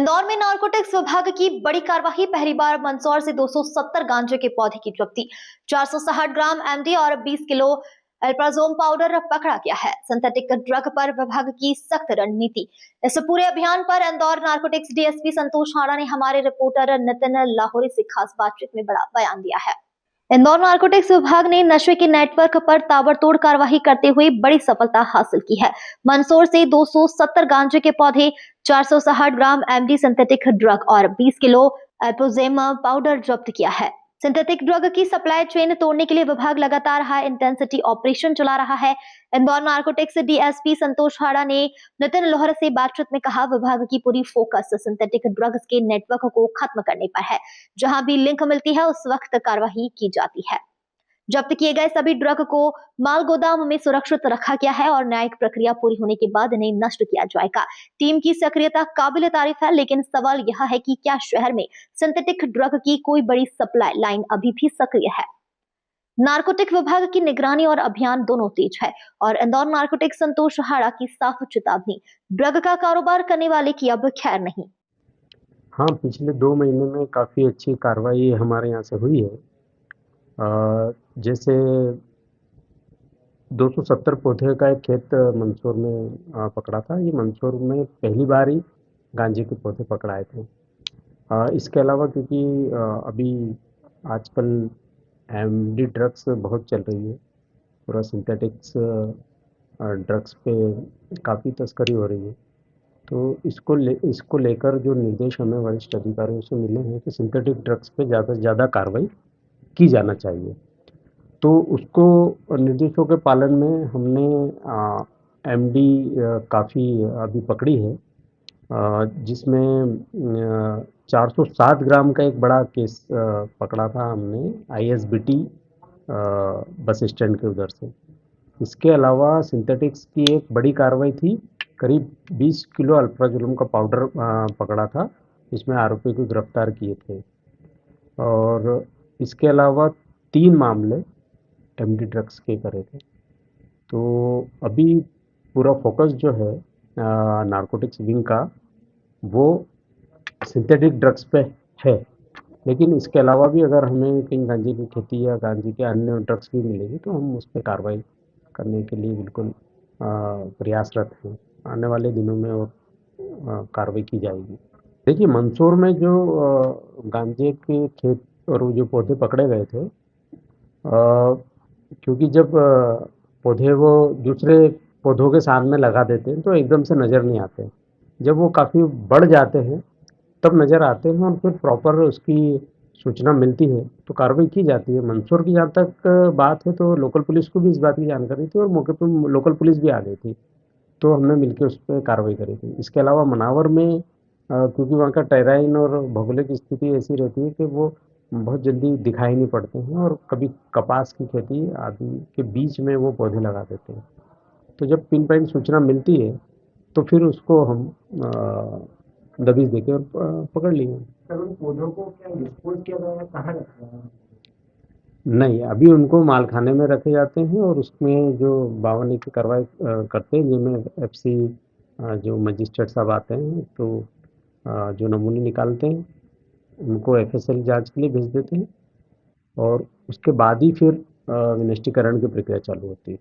इंदौर में नारकोटिक्स विभाग की बड़ी कार्रवाई। पहली बार मंदसौर से 270 गांजे के पौधे की जब्ती, 460 ग्राम एमडी और 20 किलो अल्प्राजोम पाउडर पकड़ा गया है। सिंथेटिक ड्रग पर विभाग की सख्त रणनीति। इस पूरे अभियान पर इंदौर नारकोटिक्स डीएसपी संतोष हाड़ा ने हमारे रिपोर्टर नितिन लाहौरी से खास बातचीत में बड़ा बयान दिया है। इंदौर नारकोटिक्स विभाग ने नशे के नेटवर्क पर ताबड़तोड़ कार्रवाई करते हुए बड़ी सफलता हासिल की है। मंदसौर से 270 गांजे के पौधे, 460 ग्राम एमडी सिंथेटिक ड्रग और 20 किलो अल्प्राजोम पाउडर जब्त किया है। सिंथेटिक ड्रग की सप्लाई चेन तोड़ने के लिए विभाग लगातार हाई इंटेंसिटी ऑपरेशन चला रहा है। इंदौर नारकोटिक्स डीएसपी संतोष हाड़ा ने नितिन लाहौरी से बातचीत में कहा, विभाग की पूरी फोकस सिंथेटिक ड्रग्स के नेटवर्क को खत्म करने पर है। जहां भी लिंक मिलती है उस वक्त कार्रवाई की जाती है। जब्त किए गए सभी ड्रग को माल गोदाम में सुरक्षित रखा गया है और न्यायिक प्रक्रिया पूरी होने के बाद इन्हें नष्ट किया जाएगा। टीम की सक्रियता काबिल तारीफ है, लेकिन सवाल यह है कि क्या शहर में सिंथेटिक ड्रग की कोई बड़ी सप्लाई लाइन अभी भी सक्रिय है? नारकोटिक विभाग की निगरानी और अभियान दोनों तेज है और इंदौर नारकोटिक संतोष हाड़ा की साफ चेतावनी, ड्रग का कारोबार करने वाले की अब खैर नहीं। हाँ, पिछले 2 महीने में काफ़ी अच्छी कार्रवाई हमारे यहाँ से हुई है। जैसे 270 पौधे का एक खेत मंदसौर में पकड़ा था। ये मंदसौर में पहली बार ही गांजे के पौधे पकड़ाए थे। इसके अलावा क्योंकि अभी आजकल एमडी ड्रग्स बहुत चल रही है, पूरा सिंथेटिक्स ड्रग्स पे काफ़ी तस्करी हो रही है। तो इसको लेकर जो निर्देश हमें वरिष्ठ अधिकारियों से मिले हैं कि सिंथेटिक ड्रग्स पे ज़्यादा से ज़्यादा कार्रवाई की जाना चाहिए। तो उसको निर्देशों के पालन में हमने एमडी काफ़ी अभी पकड़ी है, जिसमें 407 ग्राम का एक बड़ा केस पकड़ा था हमने आईएसबीटी बस स्टैंड के उधर से। इसके अलावा सिंथेटिक्स की एक बड़ी कार्रवाई थी, करीब 20 किलो अल्प्राजोलम का पाउडर पकड़ा था, इसमें आरोपी को गिरफ्तार किए थे। और इसके अलावा 3 मामले एमडी ड्रग्स के करे थे। तो अभी पूरा फोकस जो है नारकोटिक्स विंग का, वो सिंथेटिक ड्रग्स पे है। लेकिन इसके अलावा भी अगर हमें कहीं गांजे की खेती या गांजे के अन्य ड्रग्स भी मिलेगी तो हम उस पर कार्रवाई करने के लिए बिल्कुल प्रयासरत हैं। आने वाले दिनों में और कार्रवाई की जाएगी। देखिए, मंदसौर में जो गांजे के खेत और वो जो पौधे पकड़े गए थे, क्योंकि जब पौधे वो दूसरे पौधों के सामने लगा देते हैं तो एकदम से नज़र नहीं आते। जब वो काफ़ी बढ़ जाते हैं तब नज़र आते हैं और फिर प्रॉपर उसकी सूचना मिलती है तो कार्रवाई की जाती है। मंदसौर की जहाँ तक बात है तो लोकल पुलिस को भी इस बात की जानकारी थी और मौके पर लोकल पुलिस भी आ गई थी, तो हमने मिलकर उस पर कार्रवाई करी थी। इसके अलावा मनावर में क्योंकि वहाँ का टेराइन और भौगोलिक स्थिति ऐसी रहती है कि वो बहुत जल्दी दिखाई नहीं पड़ते हैं और कभी कपास की खेती आदि के बीच में वो पौधे लगा देते हैं। तो जब पिन पॉइंट सूचना मिलती है तो फिर उसको हम दबिश देके और पकड़ लिए। सर, उन पौधों को क्या डिस्पोज किया गया है, कहाँ रखा है? नहीं, अभी उनको मालखाने में रखे जाते हैं और उसमें जो 52 की कार्रवाई करते हैं, जिनमें एफसी जो मजिस्ट्रेट साहब आते हैं तो जो नमूने निकालते हैं उनको एफएसएल जांच के लिए भेज देते हैं और उसके बाद ही फिर विनिष्टीकरण की प्रक्रिया चालू होती है।